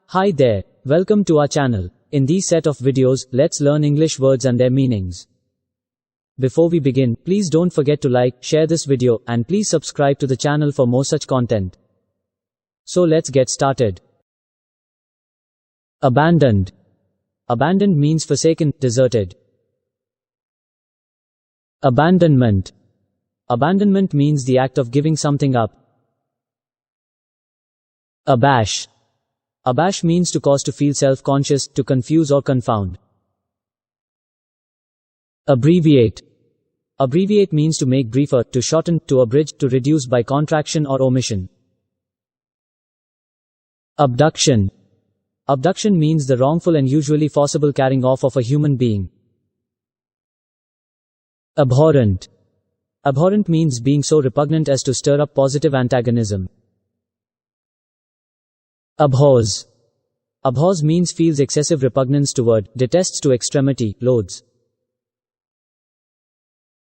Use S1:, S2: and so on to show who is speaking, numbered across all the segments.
S1: Hi there, welcome to our channel. In these set of videos, let's learn English words and their meanings. Before we begin, please don't forget to like, share this video, and please subscribe to the channel for more such content. So let's get started. Abandoned. Abandoned means forsaken, deserted. Abandonment. Abandonment means the act of giving something up. Abash. Abash means to cause to feel self-conscious, to confuse or confound. Abbreviate. Abbreviate means to make briefer, to shorten, to abridge, to reduce by contraction or omission. Abduction. Abduction means the wrongful and usually forcible carrying off of a human being. Abhorrent. Abhorrent means being so repugnant as to stir up positive antagonism. Abhors. Abhors means feels excessive repugnance toward, detests to extremity, loathes.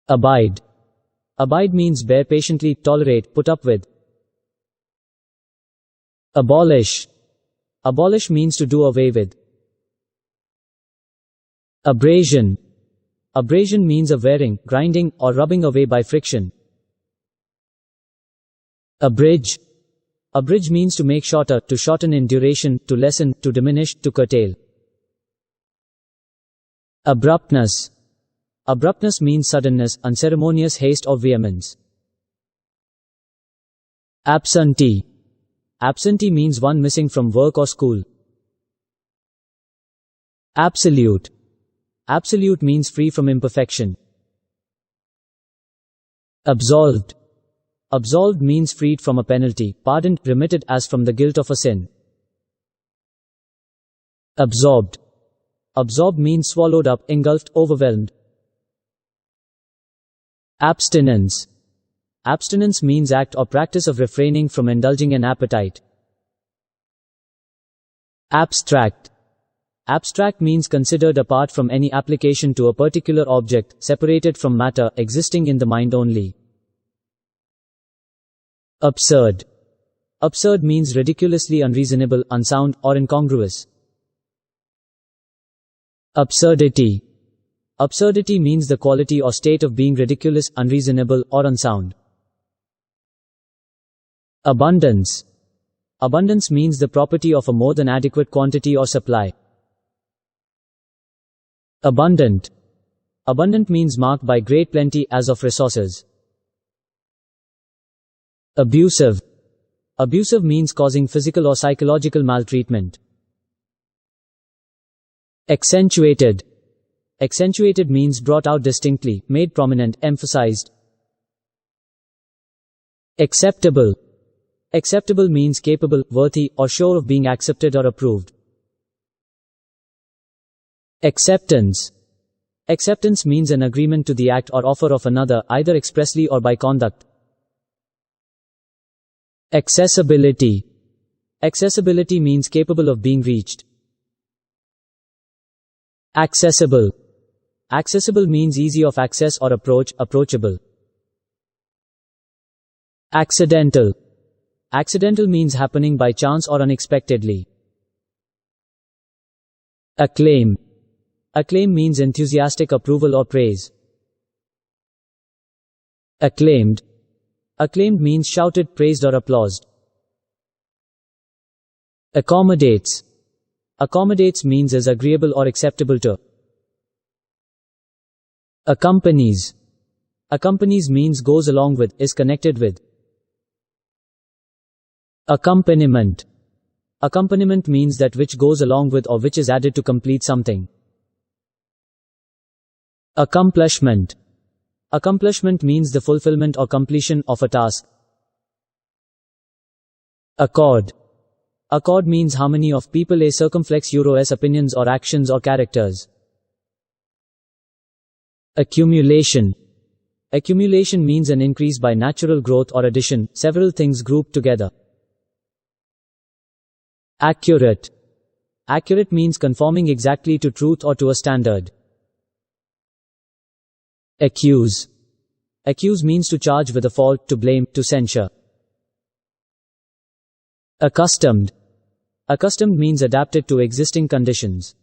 S1: Abide. Abide means bear patiently, tolerate, put up with. Abolish. Abolish means to do away with. Abrasion. Abrasion means a wearing, grinding, or rubbing away by friction. Abridge. Abridge means to make shorter, to shorten in duration, to lessen, to diminish, to curtail. Abruptness. Abruptness means suddenness, unceremonious haste or vehemence. Absentee. Absentee means one missing from work or school. Absolute. Absolute means free from imperfection. Absolved. Absolved means freed from a penalty, pardoned, remitted as from the guilt of a sin. Absorbed. Absorbed means swallowed up, engulfed, overwhelmed. Abstinence. Abstinence means act or practice of refraining from indulging an appetite. Abstract. Abstract means considered apart from any application to a particular object, separated from matter, existing in the mind only. Absurd. Absurd means ridiculously unreasonable, unsound, or incongruous. Absurdity. Absurdity means the quality or state of being ridiculous, unreasonable, or unsound. Abundance. Abundance means the property of a more than adequate quantity or supply. Abundant. Abundant means marked by great plenty as of resources. Abusive. Abusive means causing physical or psychological maltreatment. Accentuated. Accentuated means brought out distinctly, made prominent, emphasized. Acceptable. Acceptable means capable, worthy, or sure of being accepted or approved. Acceptance. Acceptance means an agreement to the act or offer of another, either expressly or by conduct. Accessibility. Accessibility means capable of being reached. Accessible. Accessible means easy of access or approach, approachable. Accidental. Accidental means happening by chance or unexpectedly. Acclaim. Acclaim means enthusiastic approval or praise. Acclaimed. Acclaimed means shouted, praised or applauded. Accommodates. Accommodates means is agreeable or acceptable to. Accompanies. Accompanies means goes along with, is connected with. Accompaniment. Accompaniment means that which goes along with or which is added to complete something. Accomplishment. Accomplishment means the fulfillment or completion of a task. Accord. Accord means harmony of people, a circumflex euro opinions or actions or characters. Accumulation. Accumulation means an increase by natural growth or addition, several things grouped together. Accurate. Accurate means conforming exactly to truth or to a standard. Accuse. Accuse means to charge with a fault, to blame, to censure. Accustomed. Accustomed means adapted to existing conditions.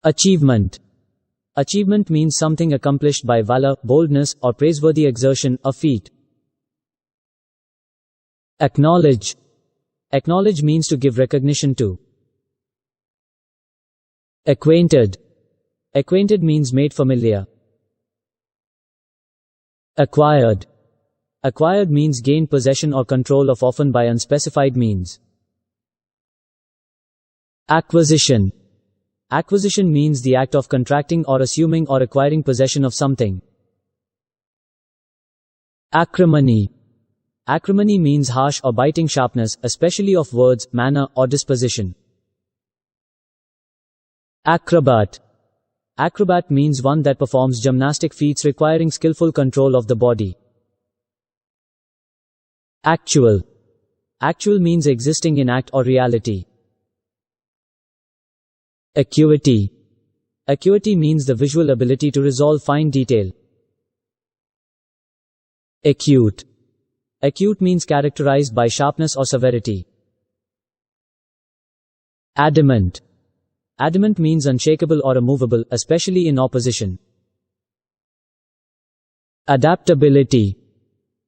S1: Achievement. Achievement means something accomplished by valor, boldness, or praiseworthy exertion, a feat. Acknowledge. Acknowledge means to give recognition to. Acquainted. Acquainted means made familiar. Acquired. Acquired means gained possession or control of, often by unspecified means. Acquisition. Acquisition means the act of contracting or assuming or acquiring possession of something. Acrimony. Acrimony means harsh or biting sharpness, especially of words, manner, or disposition. Acrobat. Acrobat means one that performs gymnastic feats requiring skillful control of the body. Actual. Actual means existing in act or reality. Acuity. Acuity means the visual ability to resolve fine detail. Acute. Acute means characterized by sharpness or severity. Adamant. Adamant means unshakable or immovable, especially in opposition. Adaptability.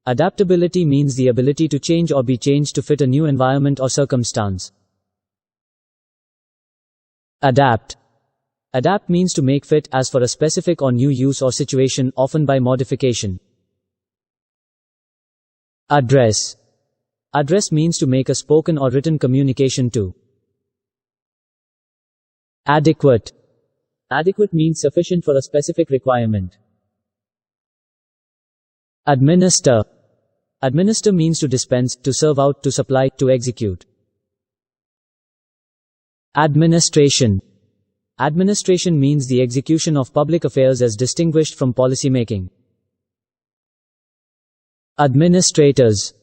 S1: Adaptability means the ability to change or be changed to fit a new environment or circumstance. Adapt. Adapt means to make fit as for a specific or new use or situation, often by modification. Address. Address means to make a spoken or written communication to. Adequate. Adequate means sufficient for a specific requirement. Administer. Administer means to dispense, to serve out, to supply, to execute. Administration. Administration means the execution of public affairs as distinguished from policy making. Administrators.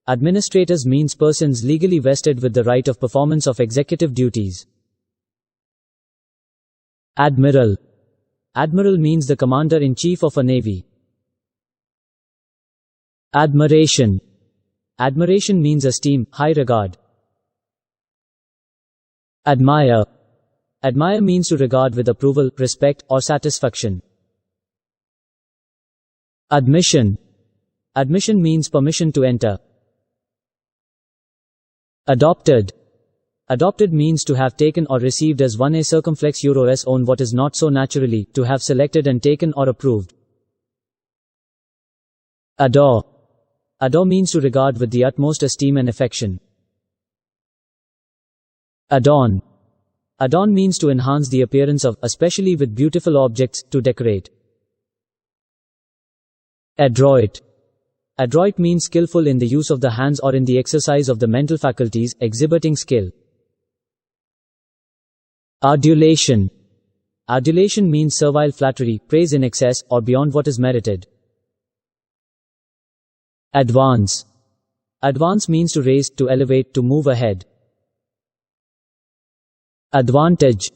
S1: Administrators means persons legally vested with the right of performance of executive duties. Admiral. Admiral means the commander-in-chief of a navy. Admiration. Admiration means esteem, high regard. Admire. Admire means to regard with approval, respect, or satisfaction. Admission. Admission means permission to enter. Adopted. Adopted means to have taken or received as one a circumflex euros own what is not so naturally, to have selected and taken or approved. Adore. Adore means to regard with the utmost esteem and affection. Adorn. Adorn means to enhance the appearance of, especially with beautiful objects, to decorate. Adroit. Adroit means skillful in the use of the hands or in the exercise of the mental faculties, exhibiting skill. Adulation. Adulation means servile flattery, praise in excess, or beyond what is merited. Advance. Advance means to raise, to elevate, to move ahead. Advantage.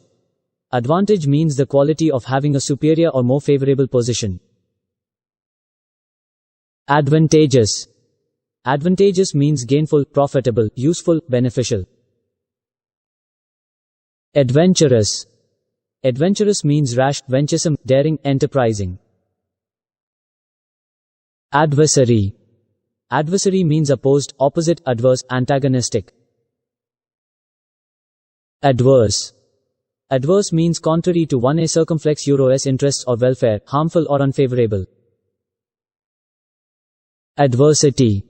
S1: Advantage means the quality of having a superior or more favorable position. Advantageous. Advantageous means gainful, profitable, useful, beneficial. Adventurous. Adventurous means rash, venturesome, daring, enterprising. Adversary. Adversary means opposed, opposite, adverse, antagonistic. Adverse. Adverse means contrary to one a circumflex euros interests or welfare, harmful or unfavorable. Adversity.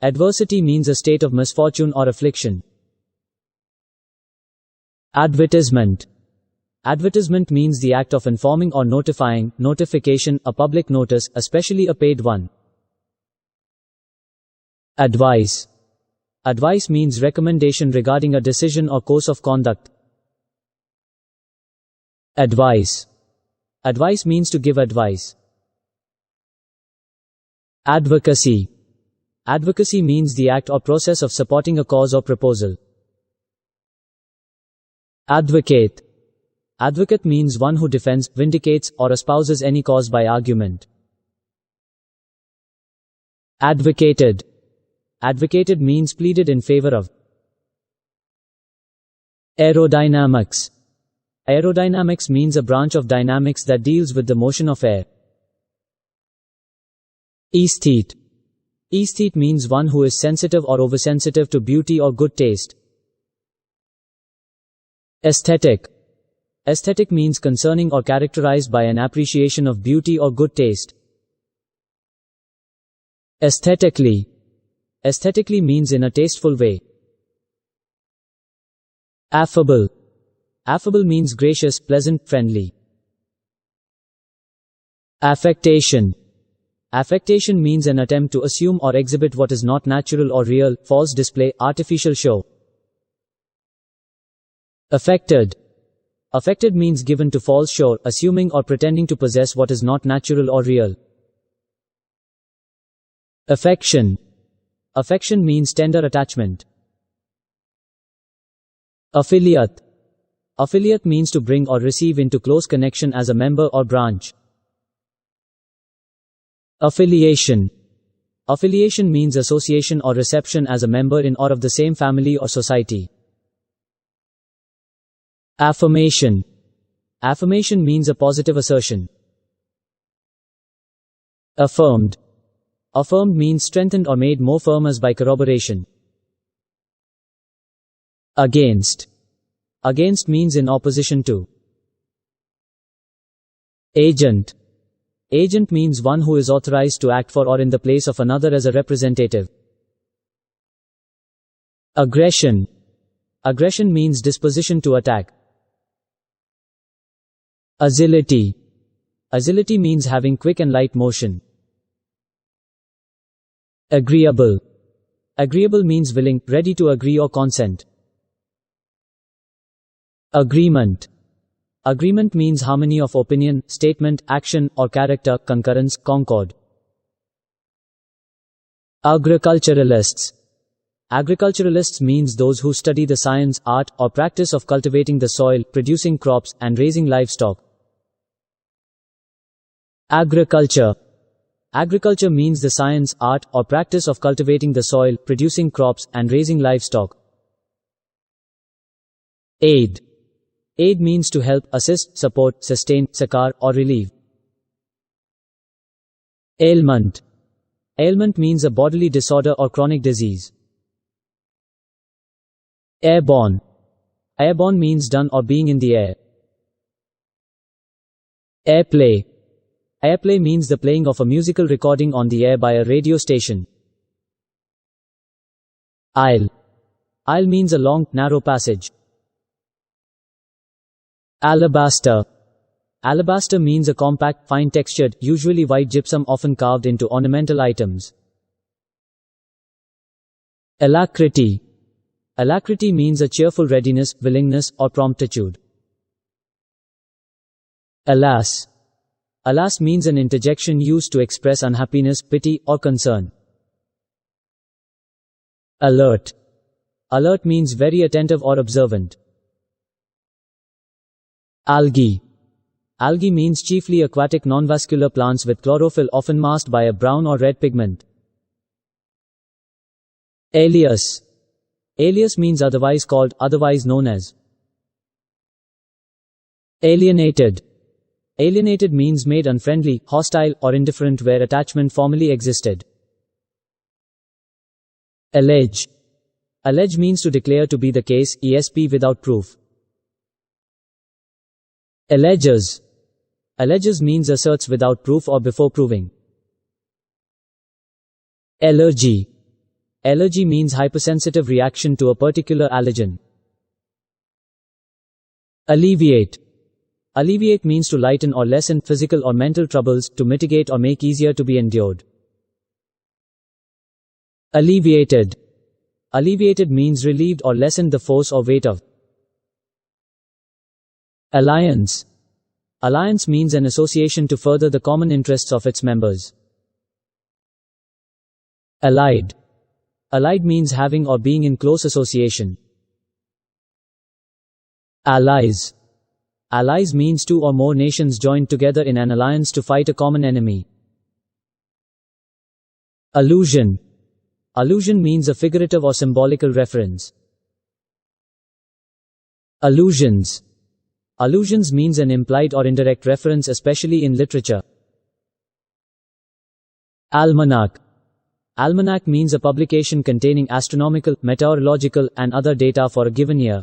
S1: Adversity means a state of misfortune or affliction. Advertisement. Advertisement means the act of informing or notifying, notification, a public notice, especially a paid one. Advice. Advice means recommendation regarding a decision or course of conduct. Advice. Advice means to give advice. Advocacy. Advocacy means the act or process of supporting a cause or proposal. Advocate. Advocate means one who defends, vindicates, or espouses any cause by argument. Advocated. Advocated means pleaded in favor of. Aerodynamics. Aerodynamics means a branch of dynamics that deals with the motion of air. Aesthete. Aesthete means one who is sensitive or oversensitive to beauty or good taste. Aesthetic. Aesthetic means concerning or characterized by an appreciation of beauty or good taste. Aesthetically. Aesthetically means in a tasteful way. Affable. Affable means gracious, pleasant, friendly. Affectation. Affectation means an attempt to assume or exhibit what is not natural or real, false display, artificial show. Affected. Affected means given to false show, assuming or pretending to possess what is not natural or real. Affection. Affection means tender attachment. Affiliate. Affiliate means to bring or receive into close connection as a member or branch. Affiliation. Affiliation means association or reception as a member in or of the same family or society. Affirmation. Affirmation means a positive assertion. Affirmed. Affirmed means strengthened or made more firm as by corroboration. Against. Against means in opposition to. Agent. Agent means one who is authorized to act for or in the place of another as a representative. Aggression. Aggression means disposition to attack. Agility. Agility means having quick and light motion. Agreeable. Agreeable means willing, ready to agree or consent. Agreement. Agreement means harmony of opinion, statement, action, or character, concurrence, concord. Agriculturalists. Agriculturalists means those who study the science, art, or practice of cultivating the soil, producing crops, and raising livestock. Agriculture. Agriculture means the science, art, or practice of cultivating the soil, producing crops, and raising livestock. Aid. Aid means to help, assist, support, sustain, succor, or relieve. Ailment. Ailment means a bodily disorder or chronic disease. Airborne. Airborne means done or being in the air. Airplay. Airplay means the playing of a musical recording on the air by a radio station. Aisle. Aisle means a long, narrow passage. Alabaster. Alabaster means a compact, fine-textured, usually white gypsum often carved into ornamental items. Alacrity. Alacrity means a cheerful readiness, willingness, or promptitude. Alas. Alas means an interjection used to express unhappiness, pity, or concern. Alert. Alert means very attentive or observant. Algae. Algae means chiefly aquatic nonvascular plants with chlorophyll often masked by a brown or red pigment. Alias. Alias means otherwise called, otherwise known as. Alienated. Alienated means made unfriendly, hostile, or indifferent where attachment formerly existed. Allege. Allege means to declare to be the case, ESP without proof. Alleges. Alleges means asserts without proof or before proving. Allergy. Allergy means hypersensitive reaction to a particular allergen. Alleviate. Alleviate means to lighten or lessen physical or mental troubles, to mitigate or make easier to be endured. Alleviated. Alleviated means relieved or lessened the force or weight of. Alliance. Alliance means an association to further the common interests of its members. Allied. Allied means having or being in close association. Allies. Allies means two or more nations joined together in an alliance to fight a common enemy. Allusion. Allusion means a figurative or symbolical reference. Allusions. Allusions means an implied or indirect reference, especially in literature. Almanac. Almanac means a publication containing astronomical, meteorological, and other data for a given year.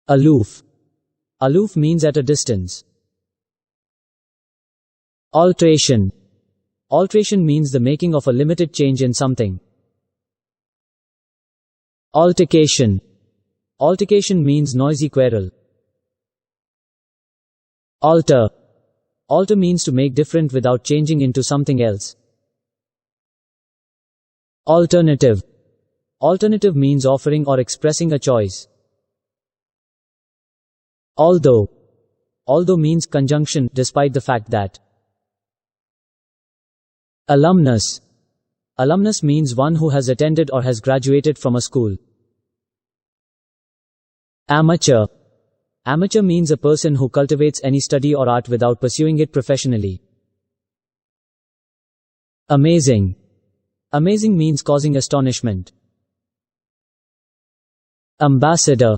S1: Aloof. Aloof means at a distance. Alteration. Alteration means the making of a limited change in something. Altercation. Altercation means noisy quarrel. Alter. Alter means to make different without changing into something else. Alternative. Alternative means offering or expressing a choice. Although. Although means conjunction, despite the fact that. Alumnus. Alumnus means one who has attended or has graduated from a school. Amateur. Amateur means a person who cultivates any study or art without pursuing it professionally. Amazing. Amazing means causing astonishment. Ambassador.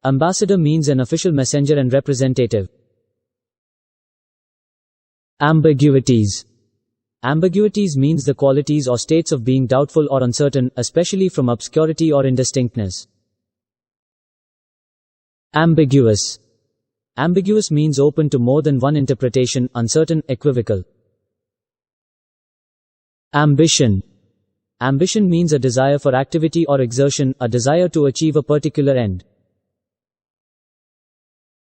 S1: Ambassador means an official messenger and representative. Ambiguities. Ambiguities means the qualities or states of being doubtful or uncertain, especially from obscurity or indistinctness. Ambiguous. Ambiguous means open to more than one interpretation, uncertain, equivocal. Ambition. Ambition means a desire for activity or exertion, a desire to achieve a particular end.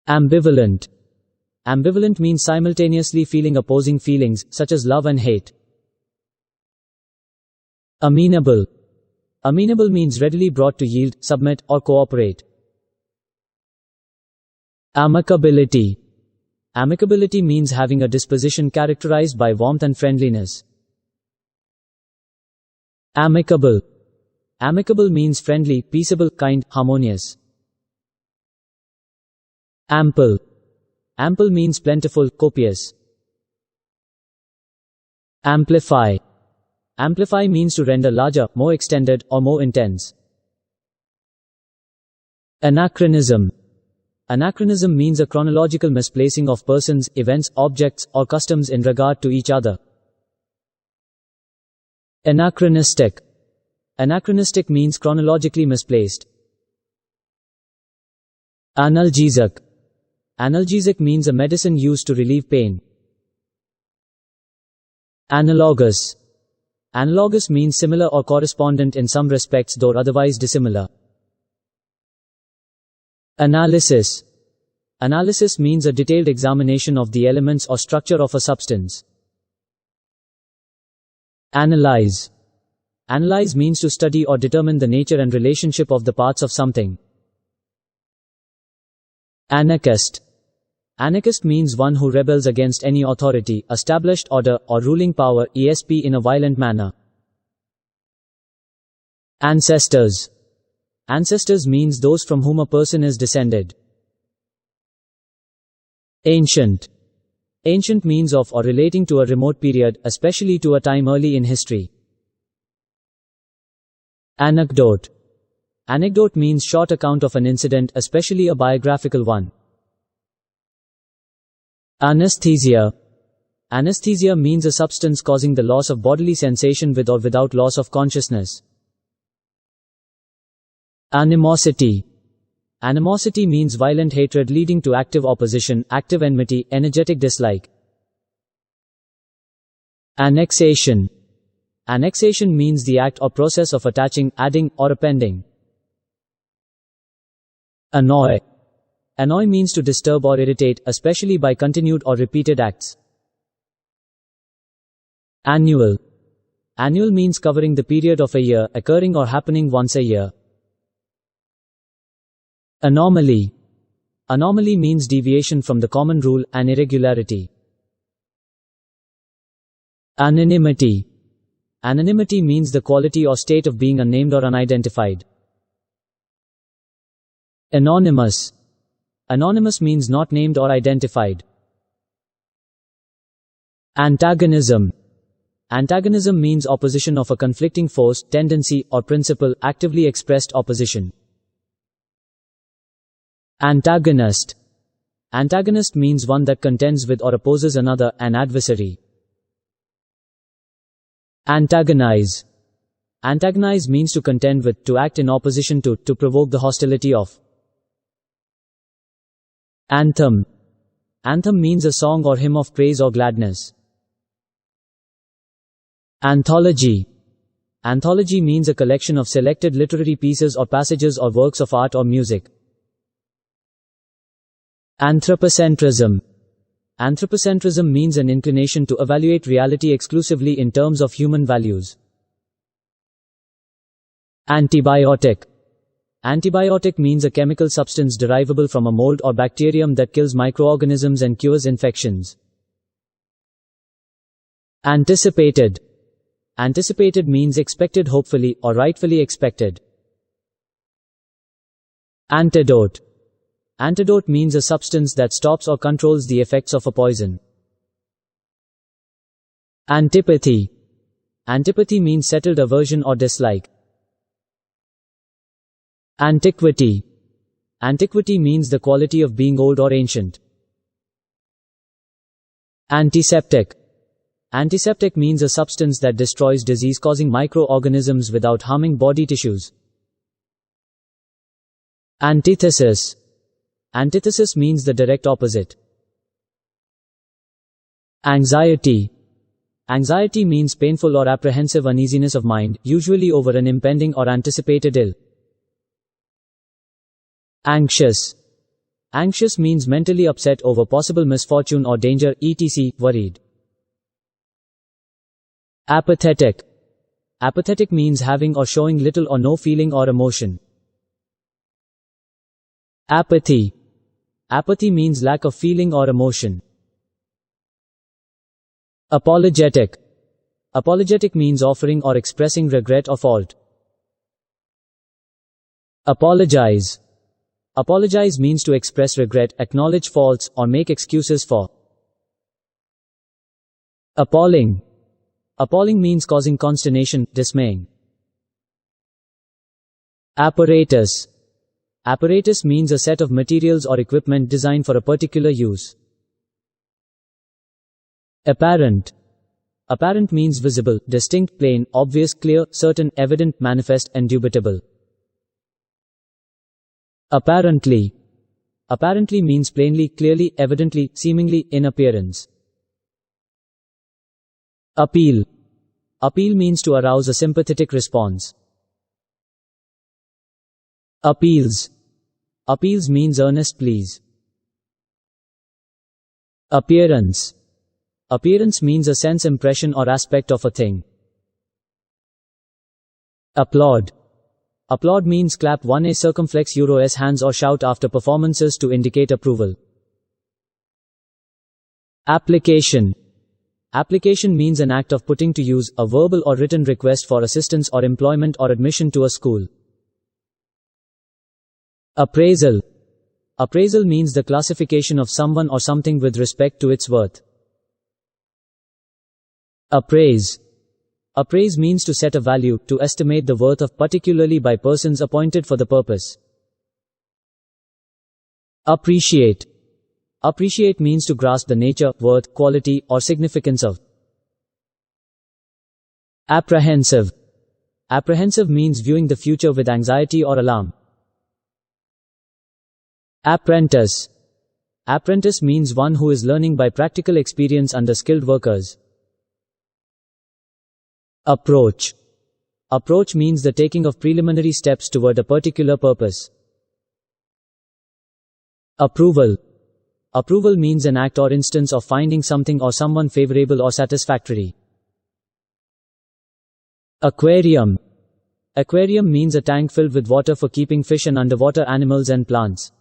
S1: Ambivalent. Ambivalent means simultaneously feeling opposing feelings, such as love and hate. Amenable. Amenable means readily brought to yield, submit, or cooperate. Amicability. Amicability means having a disposition characterized by warmth and friendliness. Amicable. Amicable means friendly, peaceable, kind, harmonious. Ample. Ample means plentiful, copious. Amplify. Amplify means to render larger, more extended, or more intense. Anachronism. Anachronism means a chronological misplacing of persons, events, objects, or customs in regard to each other. Anachronistic. Anachronistic means chronologically misplaced. Analgesic. Analgesic means a medicine used to relieve pain. Analogous. Analogous means similar or correspondent in some respects, though otherwise dissimilar. Analysis. Analysis means a detailed examination of the elements or structure of a substance. Analyze. Analyze means to study or determine the nature and relationship of the parts of something. Anarchist. Anarchist means one who rebels against any authority, established order, or ruling power, ESP, in a violent manner. Ancestors. Ancestors means those from whom a person is descended. Ancient. Ancient means of or relating to a remote period, especially to a time early in history. Anecdote. Anecdote means short account of an incident, especially a biographical one. Anesthesia. Anesthesia means a substance causing the loss of bodily sensation with or without loss of consciousness. Animosity. Animosity means violent hatred leading to active opposition, active enmity, energetic dislike. Annexation. Annexation means the act or process of attaching, adding, or appending. Annoy. Annoy means to disturb or irritate, especially by continued or repeated acts. Annual. Annual means covering the period of a year, occurring or happening once a year. Anomaly. Anomaly means deviation from the common rule, an irregularity. Anonymity. Anonymity means the quality or state of being unnamed or unidentified. Anonymous. Anonymous means not named or identified. Antagonism. Antagonism means opposition of a conflicting force, tendency, or principle, actively expressed opposition. Antagonist. Antagonist means one that contends with or opposes another, an adversary. Antagonize. Antagonize means to contend with, to act in opposition to provoke the hostility of. Anthem. Anthem means a song or hymn of praise or gladness. Anthology. Anthology means a collection of selected literary pieces or passages or works of art or music. Anthropocentrism. Anthropocentrism means an inclination to evaluate reality exclusively in terms of human values. Antibiotic. Antibiotic means a chemical substance derivable from a mold or bacterium that kills microorganisms and cures infections. Anticipated. Anticipated means expected hopefully, or rightfully expected. Antidote. Antidote means a substance that stops or controls the effects of a poison. Antipathy. Antipathy means settled aversion or dislike. Antiquity. Antiquity means the quality of being old or ancient. Antiseptic. Antiseptic means a substance that destroys disease-causing microorganisms without harming body tissues. Antithesis. Antithesis means the direct opposite. Anxiety. Anxiety means painful or apprehensive uneasiness of mind, usually over an impending or anticipated ill. Anxious. Anxious means mentally upset over possible misfortune or danger, etc., worried. Apathetic. Apathetic means having or showing little or no feeling or emotion. Apathy. Apathy means lack of feeling or emotion. Apologetic. Apologetic means offering or expressing regret or fault. Apologize. Apologize means to express regret, acknowledge faults, or make excuses for. Appalling. Appalling means causing consternation, dismaying. Apparatus. Apparatus means a set of materials or equipment designed for a particular use. Apparent. Apparent means visible, distinct, plain, obvious, clear, certain, evident, manifest, indubitable. Apparently. Apparently means plainly, clearly, evidently, seemingly, in appearance. Appeal. Appeal means to arouse a sympathetic response. Appeals. Appeals means earnest pleas. Appearance. Appearance means a sense impression or aspect of a thing. Applaud. Applaud means clap one a circumflex euro s hands or shout after performances to indicate approval. Application. Application means an act of putting to use, a verbal or written request for assistance or employment or admission to a school. Appraisal. Appraisal means the classification of someone or something with respect to its worth. Appraise. Appraise means to set a value, to estimate the worth of, particularly by persons appointed for the purpose. Appreciate. Appreciate means to grasp the nature, worth, quality, or significance of. Apprehensive. Apprehensive means viewing the future with anxiety or alarm. Apprentice. Apprentice means one who is learning by practical experience under skilled workers. Approach. Approach means the taking of preliminary steps toward a particular purpose. Approval. Approval means an act or instance of finding something or someone favorable or satisfactory. Aquarium. Aquarium means a tank filled with water for keeping fish and underwater animals and plants.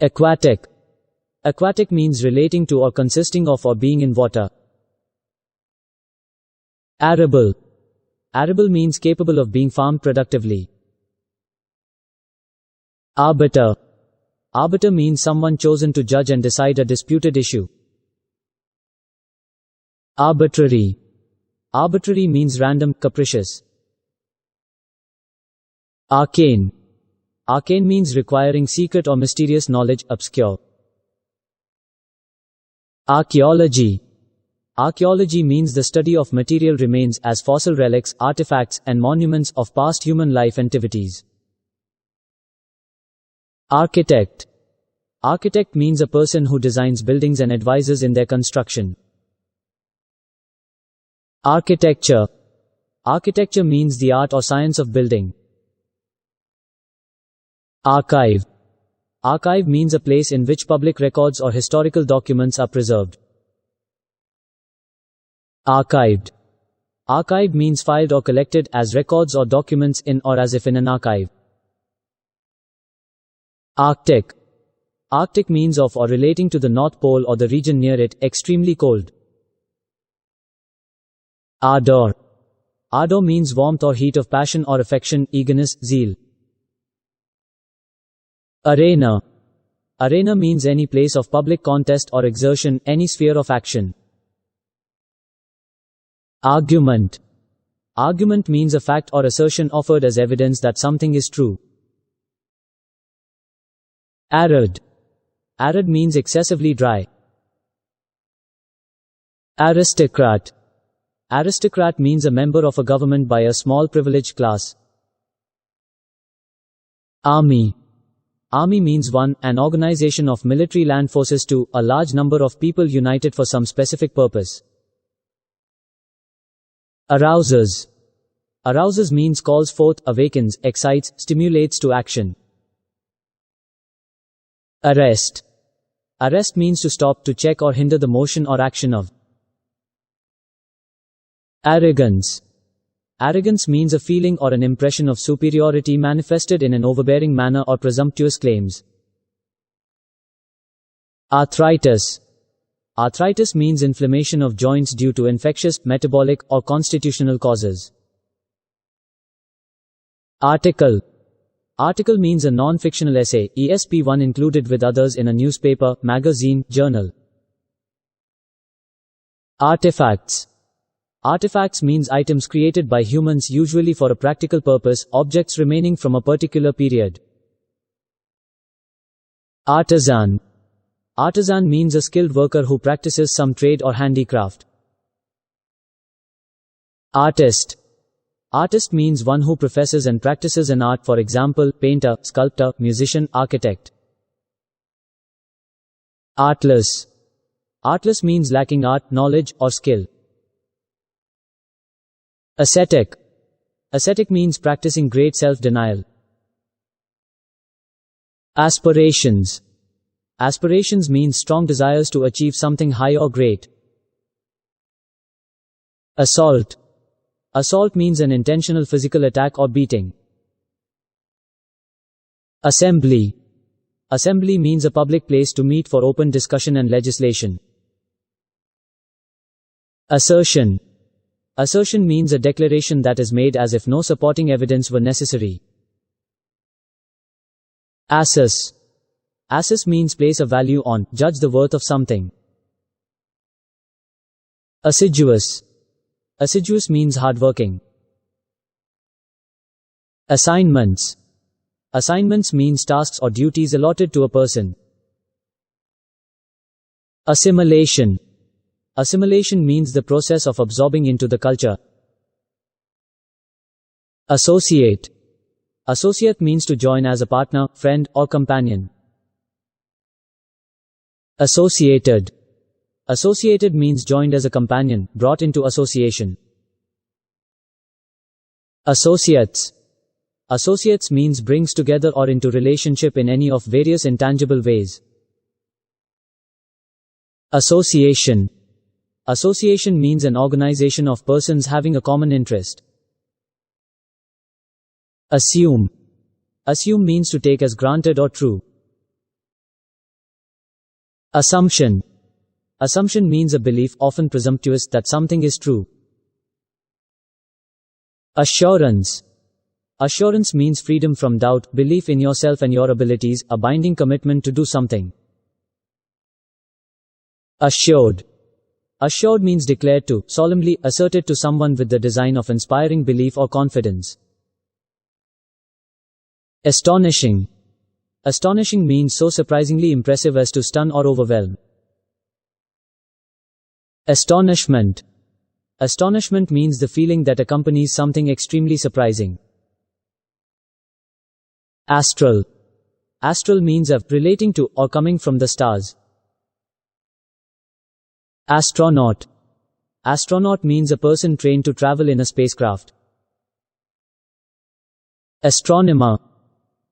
S1: Aquatic. Aquatic means relating to or consisting of or being in water. Arable. Arable means capable of being farmed productively. Arbiter. Arbiter means someone chosen to judge and decide a disputed issue. Arbitrary. Arbitrary means random, capricious. Arcane. Arcane means requiring secret or mysterious knowledge, obscure. Archaeology. Archaeology means the study of material remains as fossil relics, artifacts, and monuments of past human life activities. Architect. Architect means a person who designs buildings and advises in their construction. Architecture. Architecture means the art or science of building. Archive. Archive means a place in which public records or historical documents are preserved. Archived. Archived means filed or collected as records or documents in or as if in an archive. Arctic. Arctic means of or relating to the North Pole or the region near it, extremely cold. Ardor. Ardor means warmth or heat of passion or affection, eagerness, zeal. Arena. Arena means any place of public contest or exertion, any sphere of action. Argument. Argument means a fact or assertion offered as evidence that something is true. Arid. Arid means excessively dry. Aristocrat. Aristocrat means a member of a government by a small privileged class. Army. Army means an organization of military land forces to a large number of people united for some specific purpose. Arouses. Arouses means calls forth, awakens, excites, stimulates to action. Arrest. Arrest means to stop, to check or hinder the motion or action of. Arrogance. Arrogance means a feeling or an impression of superiority manifested in an overbearing manner or presumptuous claims. Arthritis. Arthritis means inflammation of joints due to infectious, metabolic, or constitutional causes. Article. Article means a non-fictional essay, ESP1 included with others in a newspaper, magazine, journal. Artifacts. Artifacts means items created by humans usually for a practical purpose, objects remaining from a particular period. Artisan. Artisan means a skilled worker who practices some trade or handicraft. Artist. Artist means one who professes and practices an art, for example, painter, sculptor, musician, architect. Artless. Artless means lacking art, knowledge, or skill. Ascetic. Ascetic means practicing great self-denial. Aspirations. Aspirations means strong desires to achieve something high or great. Assault. Assault means an intentional physical attack or beating. Assembly. Assembly means a public place to meet for open discussion and legislation. Assertion. Assertion means a declaration that is made as if no supporting evidence were necessary. Assess. Assess means place a value on, judge the worth of something. Assiduous. Assiduous means hardworking. Assignments. Assignments means tasks or duties allotted to a person. Assimilation. Assimilation means the process of absorbing into the culture. Associate. Associate means to join as a partner, friend, or companion. Associated. Associated means joined as a companion, brought into association. Associates. Associates means brings together or into relationship in any of various intangible ways. Association. Association means an organization of persons having a common interest. Assume. Assume means to take as granted or true. Assumption. Assumption means a belief, often presumptuous, that something is true. Assurance. Assurance means freedom from doubt, belief in yourself and your abilities, a binding commitment to do something. Assured. Assured means declared to, solemnly asserted to someone with the design of inspiring belief or confidence. Astonishing. Astonishing means so surprisingly impressive as to stun or overwhelm. Astonishment. Astonishment means the feeling that accompanies something extremely surprising. Astral. Astral means of, relating to, or coming from the stars. Astronaut. Astronaut means a person trained to travel in a spacecraft. Astronomer.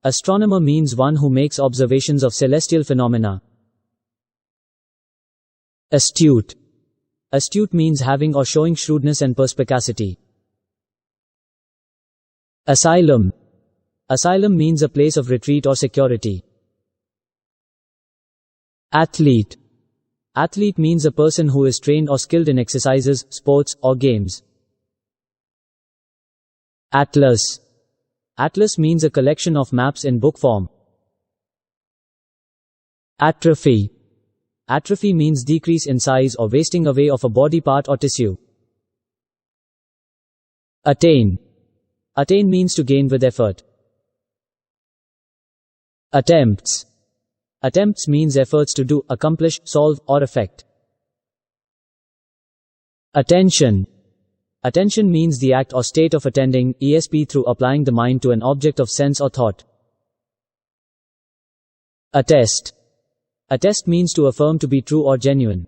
S1: Astronomer means one who makes observations of celestial phenomena. Astute. Astute means having or showing shrewdness and perspicacity. Asylum. Asylum means a place of retreat or security. Athlete. Athlete means a person who is trained or skilled in exercises, sports, or games. Atlas. Atlas means a collection of maps in book form. Atrophy. Atrophy means decrease in size or wasting away of a body part or tissue. Attain. Attain means to gain with effort. Attempts. Attempts means efforts to do, accomplish, solve, or effect. Attention. Attention means the act or state of attending, ESP, through applying the mind to an object of sense or thought. Attest. Attest means to affirm to be true or genuine.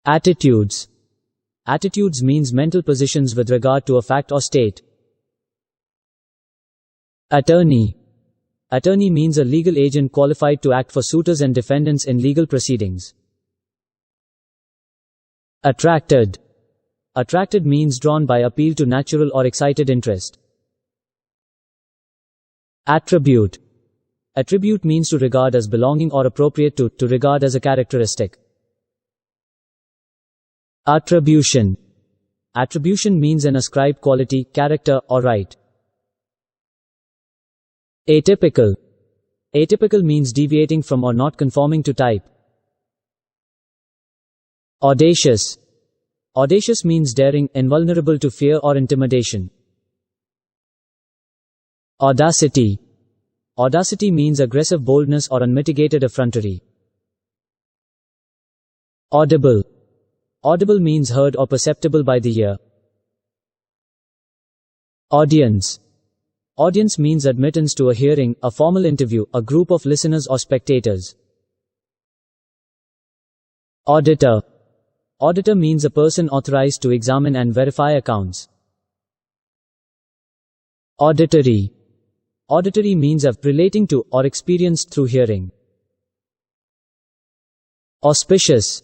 S1: Attitudes. Attitudes means mental positions with regard to a fact or state. Attorney. Attorney means a legal agent qualified to act for suitors and defendants in legal proceedings. Attracted. Attracted means drawn by appeal to natural or excited interest. Attribute. Attribute means to regard as belonging or appropriate to regard as a characteristic. Attribution. Attribution means an ascribed quality, character, or right. Atypical. Atypical means deviating from or not conforming to type. Audacious. Audacious means daring, invulnerable to fear or intimidation. Audacity. Audacity means aggressive boldness or unmitigated effrontery. Audible. Audible means heard or perceptible by the ear. Audience. Audience means admittance to a hearing, a formal interview, a group of listeners or spectators. Auditor. Auditor means a person authorized to examine and verify accounts. Auditory. Auditory means of, relating to, or experienced through hearing. Auspicious.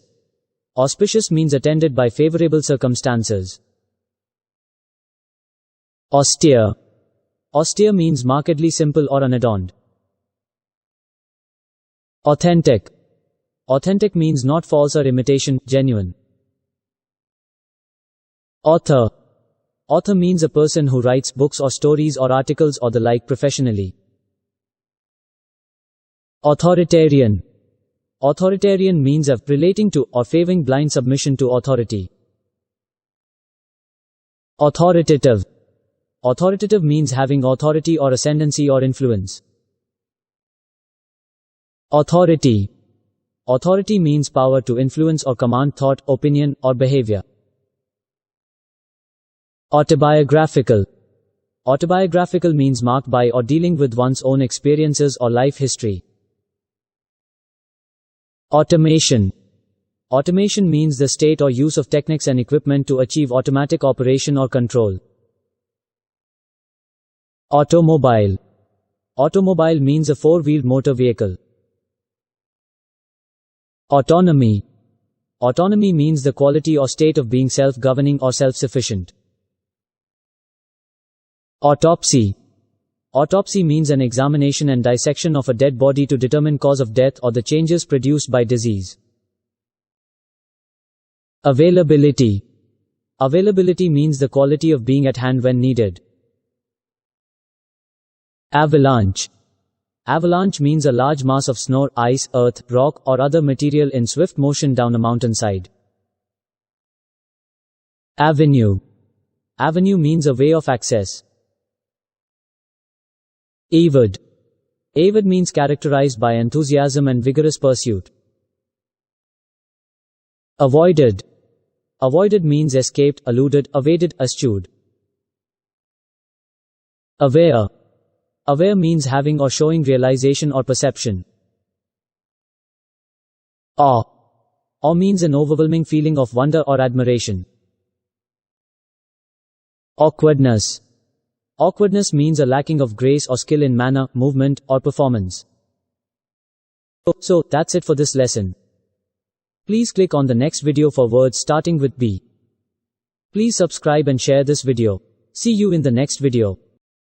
S1: Auspicious means attended by favorable circumstances. Austere. Austere means markedly simple or unadorned. Authentic. Authentic means not false or imitation, genuine. Author. Author means a person who writes books or stories or articles or the like professionally. Authoritarian. Authoritarian means of, relating to, or favoring blind submission to authority. Authoritative. Authoritative means having authority or ascendancy or influence. Authority. Authority means power to influence or command thought, opinion, or behavior. Autobiographical. Autobiographical means marked by or dealing with one's own experiences or life history. Automation. Automation means the state or use of techniques and equipment to achieve automatic operation or control. Automobile. Automobile means a four-wheeled motor vehicle. Autonomy. Autonomy means the quality or state of being self-governing or self-sufficient. Autopsy. Autopsy means an examination and dissection of a dead body to determine cause of death or the changes produced by disease. Availability. Availability means the quality of being at hand when needed. Avalanche. Avalanche means a large mass of snow, ice, earth, rock, or other material in swift motion down a mountainside. Avenue. Avenue means a way of access. Avid. Avid means characterized by enthusiasm and vigorous pursuit. Avoided. Avoided means escaped, eluded, evaded, eschewed. Aware. Aware means having or showing realization or perception. Awe. Awe means an overwhelming feeling of wonder or admiration. Awkwardness. Awkwardness means a lacking of grace or skill in manner, movement, or performance. So, that's it for this lesson. Please click on the next video for words starting with B. Please subscribe and share this video. See you in the next video.